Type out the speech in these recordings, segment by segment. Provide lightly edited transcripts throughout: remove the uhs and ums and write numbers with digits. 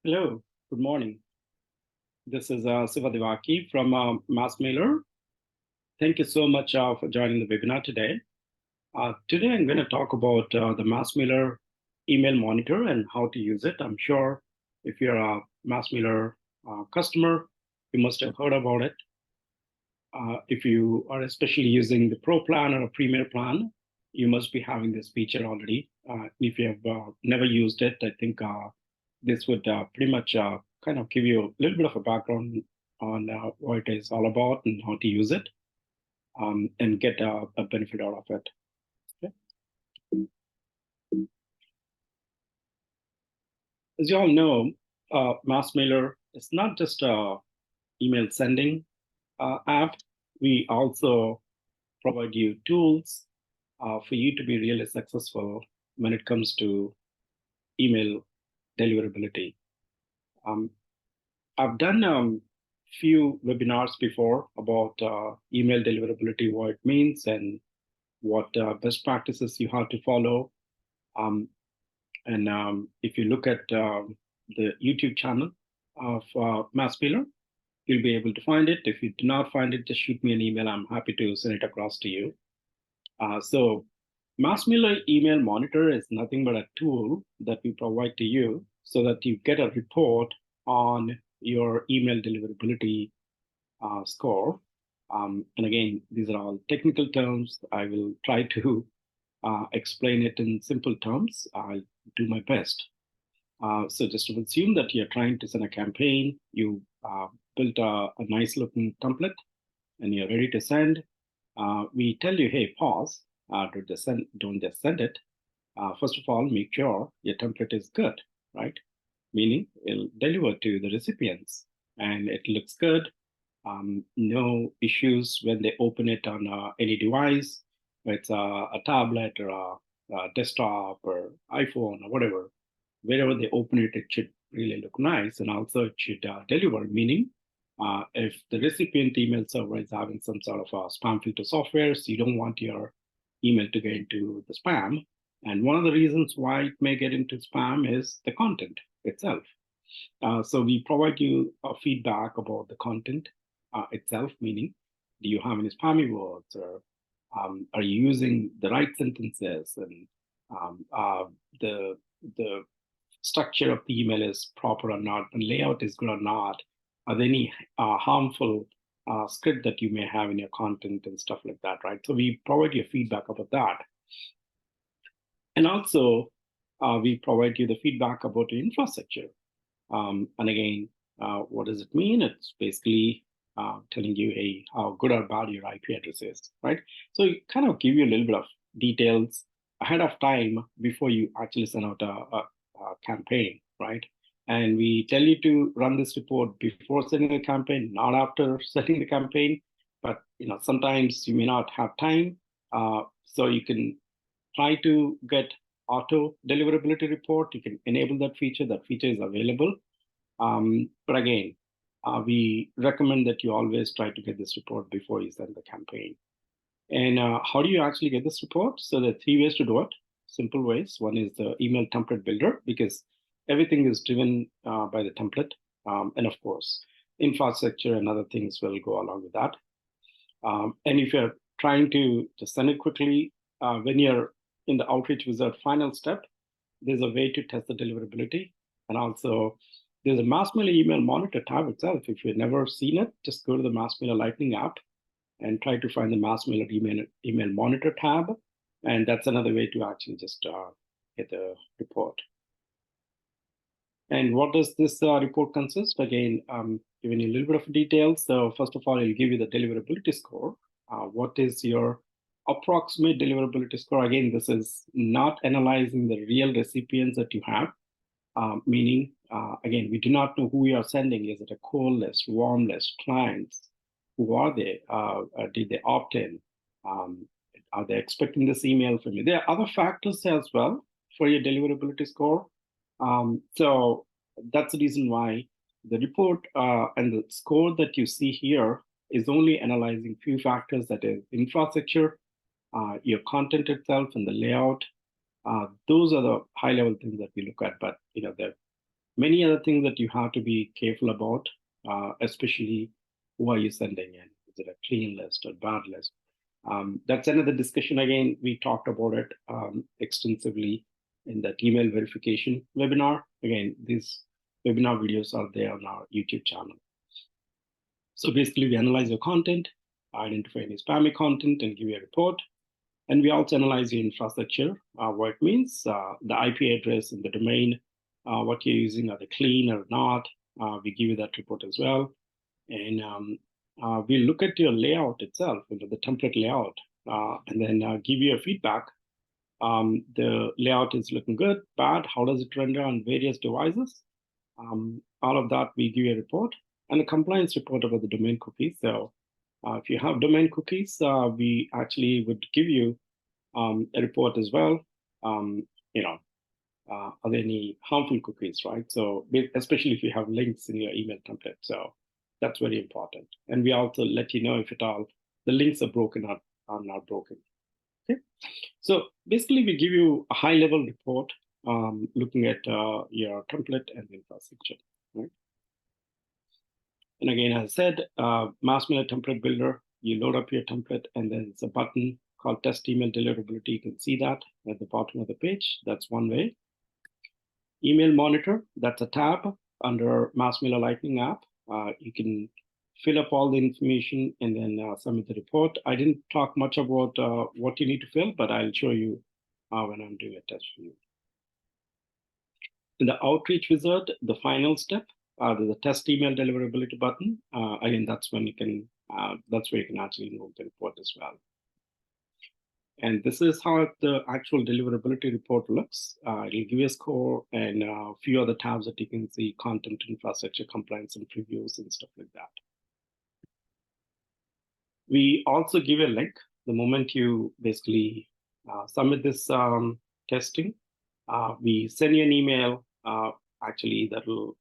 Hello, good morning. This is 𝗟𝗘𝗧𝗦𝗏 from MassMailer. Thank you so much for joining the webinar today. Today I'm going to talk about the MassMailer email monitor and how to use it. I'm sure if you're a MassMailer customer, you must have heard about it. If you are especially using the Pro plan or a Premier plan, you must be having this feature already. If you have never used it, I think this would pretty much kind of give you a little bit of a background on what it is all about and how to use it and get a benefit out of it. Okay. As you all know, MassMailer is not just a email sending app. We also provide you tools for you to be really successful when it comes to email deliverability. I've done few webinars before about email deliverability, what it means, and what best practices you have to follow. If you look at the YouTube channel of MassMailer, you'll be able to find it. If you do not find it, just shoot me an email. I'm happy to send it across to you. So MassMailer Email Monitor is nothing but a tool that we provide to you so that you get a report on your email deliverability score. And again, these are all technical terms. I will try to explain it in simple terms. I'll do my best. So just to assume that you're trying to send a campaign, you built a nice looking template and you're ready to send. We tell you, hey, pause, don't just send it. First of all, make sure your template is good, right? Meaning it'll deliver to the recipients and it looks good. No issues when they open it on any device, whether it's a tablet or a desktop or iPhone or whatever. Wherever they open it, it should really look nice, and also it should deliver, meaning if the recipient email server is having some sort of a spam filter software, so you don't want your email to get into the spam. And one of the reasons why it may get into spam is the content itself. So we provide you feedback about the content itself, meaning, do you have any spammy words, or are you using the right sentences, and the structure of the email is proper or not, and layout is good or not. Are there any harmful script that you may have in your content and stuff like that, right? So we provide you feedback about that. And also, we provide you the feedback about your infrastructure. And again, what does it mean? It's basically telling you, hey, how good or bad your IP address is, right? So it kind of give you a little bit of details ahead of time before you actually send out a campaign, right? And we tell you to run this report before sending the campaign, not after sending the campaign. But sometimes you may not have time, so you can try to get auto deliverability report. You can enable that feature. That feature is available. But again, we recommend that you always try to get this report before you send the campaign. And how do you actually get this report? So there are 3 ways to do it. Simple ways. One is the email template builder, because everything is driven by the template. And of course, infrastructure and other things will go along with that. And if you're trying to just send it quickly, when you're in the Outreach Wizard final step, there's a way to test the deliverability. And also, there's a MassMailer email monitor tab itself. If you've never seen it, just go to the MassMailer Lightning app and try to find the MassMailer email monitor tab. And that's another way to actually just get the report. And what does this report consist? Again, giving you a little bit of details. So first of all, it'll give you the deliverability score. What is your approximate deliverability score? Again, this is not analyzing the real recipients that you have, meaning, again, we do not know who we are sending. Is it a cold list, warm list, clients? Who are they? Did they opt in? Are they expecting this email from you? There are other factors as well for your deliverability score. So that's the reason why the report and the score that you see here is only analyzing few factors, that is infrastructure, your content itself, and the layout. Those are the high-level things that we look at, but there are many other things that you have to be careful about, especially who are you sending in? Is it a clean list or bad list? That's another discussion. Again, we talked about it extensively in that email verification webinar. Again, these webinar videos are there on our YouTube channel. So basically, we analyze your content, identify any spammy content, and give you a report. And we also analyze your infrastructure, what it means, the IP address and the domain, what you're using, are they clean or not? We give you that report as well. And we look at your layout itself, the template layout, and then give you a feedback. The layout is looking good, bad, how does it render on various devices? All of that, we give you a report, and a compliance report about the domain cookies. So if you have domain cookies, we actually would give you a report as well. Are there any harmful cookies, right? So especially if you have links in your email template. So that's very important. And we also let you know if at all the links are broken or are not broken. Okay. So basically, we give you a high-level report looking at your template and infrastructure, right? And again, as I said, MassMailer template builder, you load up your template, and then it's a button called test email deliverability. You can see that at the bottom of the page. That's one way. Email monitor, that's a tab under MassMailer Lightning app. You can fill up all the information and then submit the report. I didn't talk much about what you need to fill, but I'll show you when I'm doing a test for you. In the outreach wizard, the final step, there's a test email deliverability button. Again, that's when you can, that's where you can actually move the report as well. And this is how the actual deliverability report looks. It'll give you a score and a few other tabs that you can see: content, infrastructure, compliance, and previews and stuff like that. We also give a link the moment you basically submit this testing. We send you an email actually that will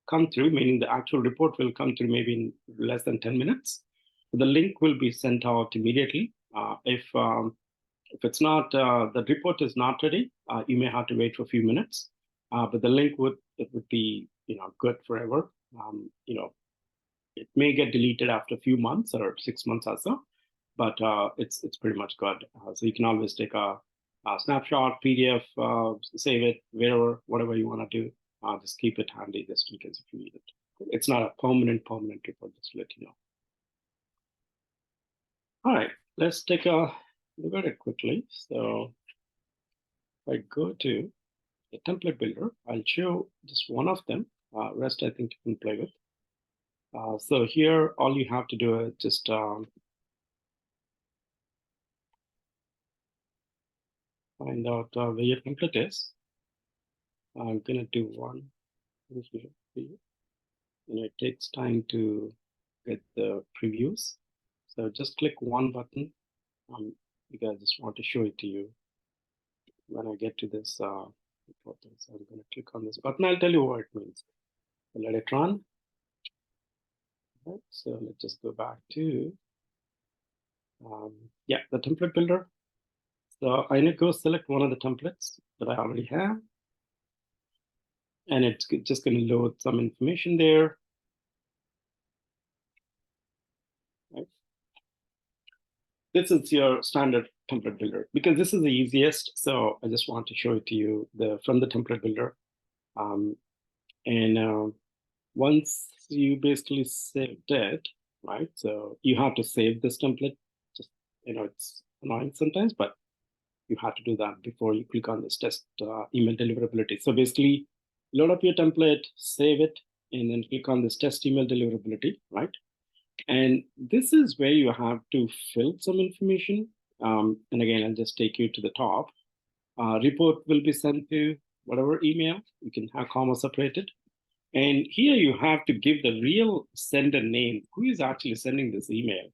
come through, meaning the actual report will come through maybe in less than 10 minutes. The link will be sent out immediately. If it's not, the report is not ready, you may have to wait for a few minutes, but the link would be good forever. It may get deleted after a few months or 6 months or so, but it's pretty much good. So you can always take a snapshot, PDF, save it, whatever you want to do. Just keep it handy just in case if you need it. It's not a permanent report, just to let you know. All right, let's take a look at it quickly. So if I go to the template builder, I'll show just one of them. Rest I think you can play with. So here, all you have to do is just find out where your template is. I'm gonna do one here for you. And it takes time to get the previews. So just click one button because I just want to show it to you. When I get to this report, so I'm gonna click on this button. I'll tell you what it means. So let it run. Right, so let's just go back to, the template builder. So I need to go select one of the templates that I already have. And it's just going to load some information there. Right. This is your standard template builder because this is the easiest. So I just want to show it to you from the template builder. Once you basically saved it, right? So you have to save this template. Just, it's annoying sometimes, but you have to do that before you click on this test email deliverability. So basically, load up your template, save it, and then click on this test email deliverability, right? And this is where you have to fill some information. And again, I'll just take you to the top. Report will be sent to whatever email. You can have comma separated. And here you have to give the real sender name. Who is actually sending this email?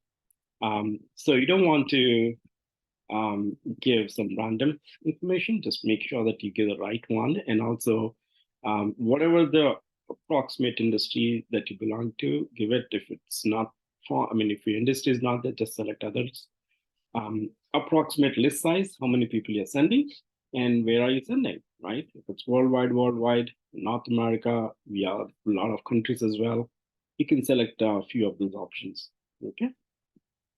So you don't want to give some random information. Just make sure that you give the right one. And also, whatever the approximate industry that you belong to, give it. If it's not, if your industry is not there, just select others. Approximate list size, how many people you're sending. and where are you sending, right? If it's worldwide, North America, we are a lot of countries as well. You can select a few of these options, okay?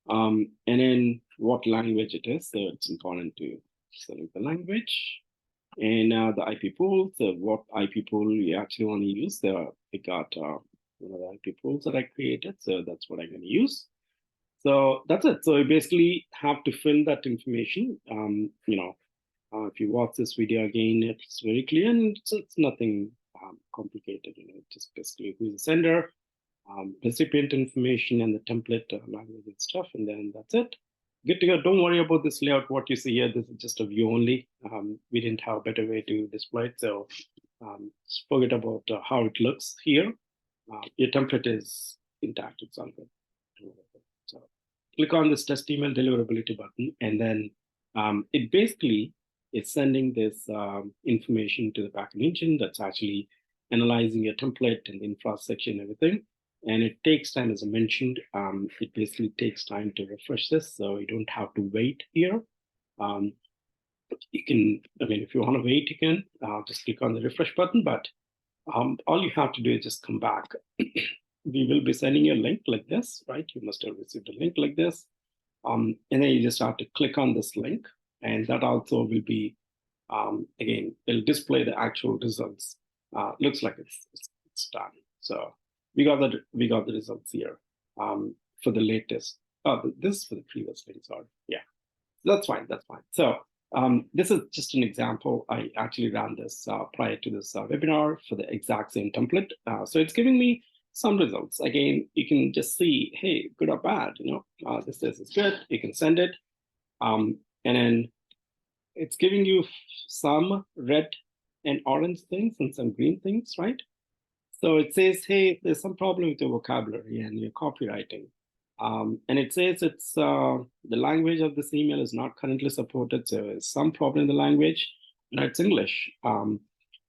And then what language it is. So it's important to select the language. And the IP pool, so what IP pool you actually want to use. I got one of the IP pools that I created, so that's what I'm going to use. So that's it. So you basically have to fill that information. If you watch this video again, it's very clear and it's nothing complicated. Just basically who's the sender, recipient information, and the template language and stuff, and then that's it. Good to go. Don't worry about this layout. What you see here, this is just a view only. We didn't have a better way to display it, so just forget about how it looks here. Your template is intact. It's all good. So click on this test email deliverability button, and then it basically is sending this information to the backend engine that's actually analyzing your template and the infrastructure and everything. And it takes time, as I mentioned. It basically takes time to refresh this, so you don't have to wait here. You can, if you want to wait, you can just click on the refresh button, but all you have to do is just come back. We will be sending you a link like this, right? You must have received a link like this. And then you just have to click on this link, and that also will be, again, it'll display the actual results. Looks like it's done. So we got the results here for the latest. This is for the previous link, sorry. Yeah, that's fine. So this is just an example. I actually ran this prior to this webinar for the exact same template. So it's giving me some results. Again, you can just see, hey, good or bad, this is good. You can send it. And then it's giving you some red and orange things and some green things, right? So it says, hey, there's some problem with your vocabulary and your copywriting. And it says it's the language of this email is not currently supported. So there's some problem in the language. No, it's English.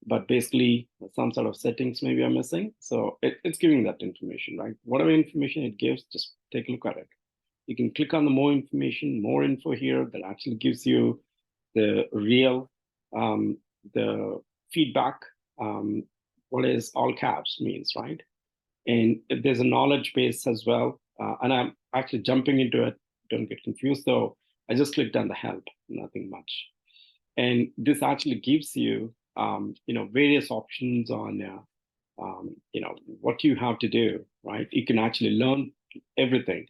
But basically some sort of settings maybe are missing. So it's giving that information, right? Whatever information it gives, just take a look at it. You can click on the more information, more info here that actually gives you the real, the feedback, what is all caps means, right? And there's a knowledge base as well. And I'm actually jumping into it. Don't get confused though. I just clicked on the help, nothing much. And this actually gives you, various options on, what you have to do, right? You can actually learn everything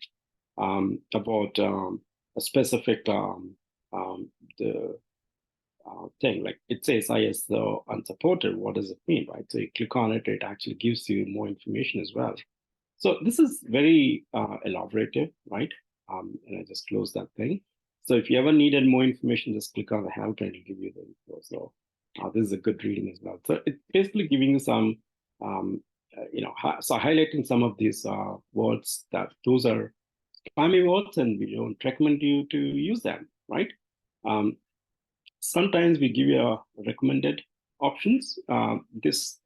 about a specific thing. Like it says ISO unsupported. What does it mean, right? So you click on it, it actually gives you more information as well. So this is very elaborative, right? And I just closed that thing. So if you ever needed more information, just click on the help and it'll give you the info. So this is a good reading as well. So it's basically giving you some, so highlighting some of these words that those are spammy words and we don't recommend you to use them, right? Sometimes we give you recommended options. This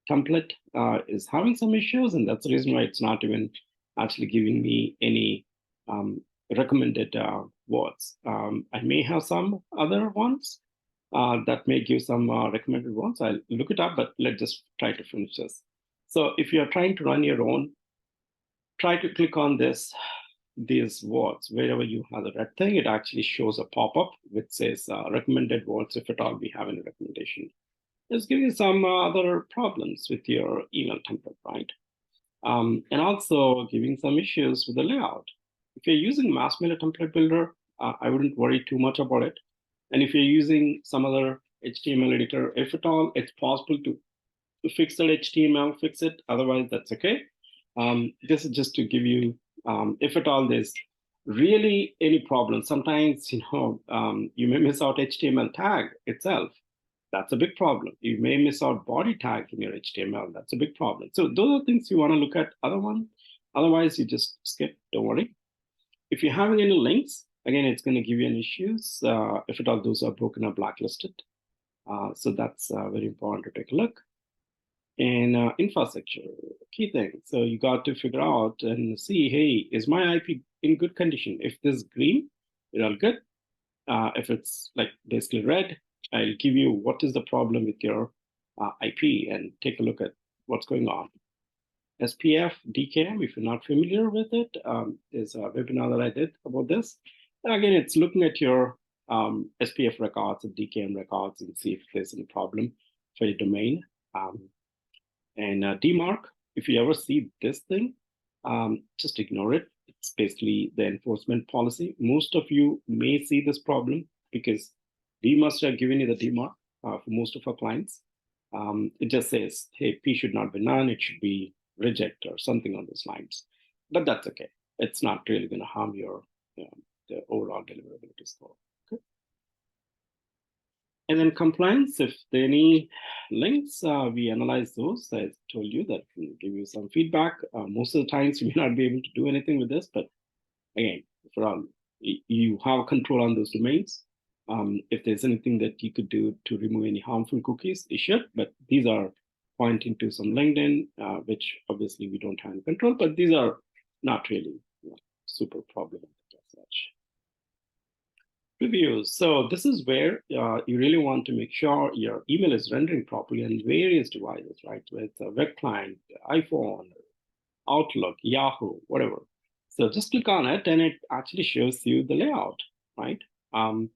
template is having some issues, and that's the reason why it's not even actually giving me any recommended words. I may have some other ones that may give some recommended ones. I'll look it up, but let's just try to finish this. So if you're trying to run your own, try to click on these words. Wherever you have the red thing, it actually shows a pop-up which says recommended words, if at all we have any recommendation. It's giving some other problems with your email template, right? And also giving some issues with the layout. If you're using MassMailer template builder, I wouldn't worry too much about it. And if you're using some other HTML editor, if at all, it's possible to fix that HTML, fix it. Otherwise, that's okay. This is just to give you, if at all there's really any problem. Sometimes, you may miss out HTML tag itself. That's a big problem. You may miss out body tag in your HTML. That's a big problem. So those are things you want to look at. Otherwise, you just skip. Don't worry. If you're having any links, again, it's going to give you any issues. If at all those are broken or blacklisted. So that's very important to take a look. And infrastructure, key thing. So you got to figure out and see, hey, is my IP in good condition? If this is green, it's all good. If it's like basically red, I'll give you what is the problem with your IP and take a look at what's going on. SPF DKM, if you're not familiar with it, there's a webinar that I did about this. Again, it's looking at your SPF records and DKM records and see if there's any problem for your domain. And DMARC, if you ever see this thing, just ignore it. It's basically the enforcement policy. Most of you may see this problem because we must have given you the DMARC for most of our clients. It just says, hey, P should not be none, it should be reject or something on those lines. But that's okay. It's not really going to harm your the overall deliverability score. Okay. And then compliance, if there are any links, we analyze those. I told you that we'll give you some feedback. Most of the times you may not be able to do anything with this, but again, you have control on those domains. If there's anything that you could do to remove any harmful cookies, you should, but these are pointing to some LinkedIn, which obviously we don't have in control, but these are not really super problematic as such. Reviews. So this is where you really want to make sure your email is rendering properly on various devices, right? So it's a web client, iPhone, Outlook, Yahoo, whatever. So just click on it and it actually shows you the layout, right? And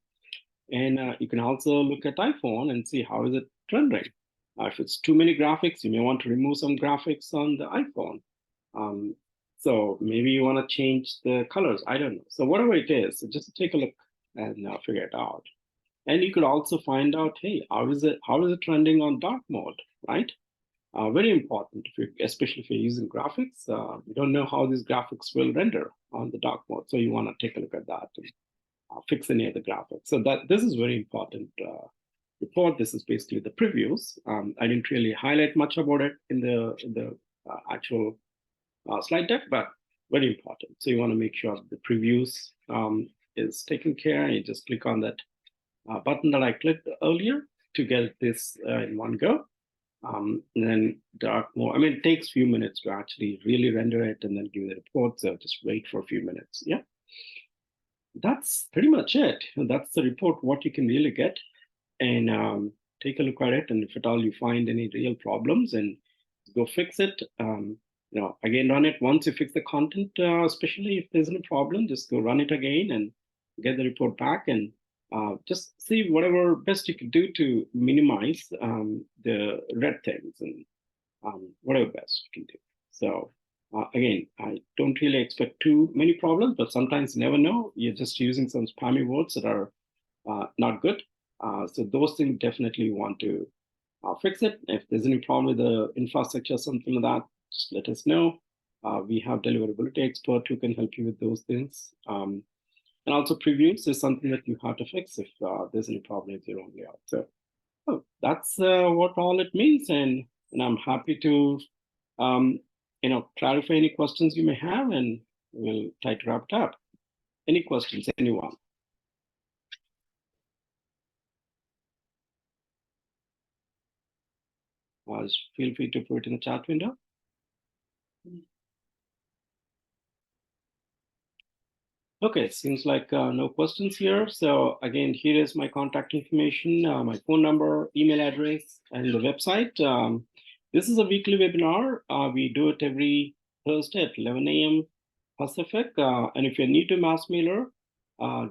you can also look at iPhone and see how is it rendering. If it's too many graphics, you may want to remove some graphics on the iPhone. So maybe you want to change the colors. I don't know. So whatever it is, so just take a look and figure it out. And you could also find out, hey, how is it trending on dark mode, right? Very important, especially if you're using graphics. You don't know how these graphics will render on the dark mode. So you want to take a look at that and fix any of the graphics. So this is very important report. This is basically the previews. I didn't really highlight much about it in the actual slide deck, but very important. So you want to make sure the previews is taken care. You just click on that button that I clicked earlier to get this in one go. And then dark mode. I mean, it takes a few minutes to actually really render it and then give the report. So just wait for a few minutes. Yeah. That's pretty much it. That's the report, what you can really get. And take a look at it. And if at all you find any real problems, and go fix it. Again, run it once you fix the content, especially if there's any problem, just go run it again and get the report back and just see whatever best you can do to minimize the red things and whatever best you can do. So again, I don't really expect too many problems, but sometimes you never know. You're just using some spammy words that are not good. So those things definitely you want to fix it. If there's any problem with the infrastructure, something like that, just let us know. We have deliverability expert who can help you with those things. And also previews is something that you have to fix if there's any problem with your own layout. So that's what all it means. And I'm happy to clarify any questions you may have, and we'll try to wrap it up. Any questions, anyone? Feel free to put it in the chat window. Okay, seems like no questions here. So again, here is my contact information, my phone number, email address, and the website. This is a weekly webinar. We do it every Thursday at 11 a.m. Pacific. And if you're new to MassMailer,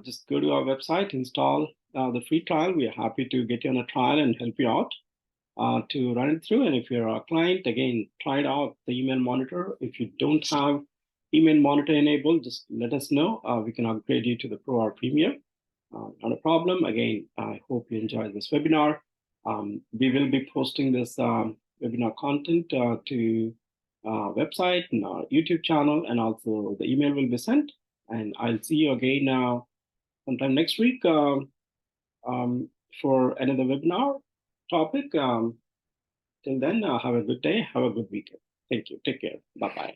just go to our website, install the free trial. We are happy to get you on a trial and help you out to run it through. And if you're a client, again, try it out, the email monitor. If you don't have email monitor enabled, just let us know. We can upgrade you to the Pro or Premium. Not a problem. Again, I hope you enjoyed this webinar. We will be posting this webinar content to our website and our YouTube channel, and also the email will be sent. And I'll see you again sometime next week for another webinar topic. Till then, have a good day. Have a good weekend. Thank you. Take care. Bye-bye.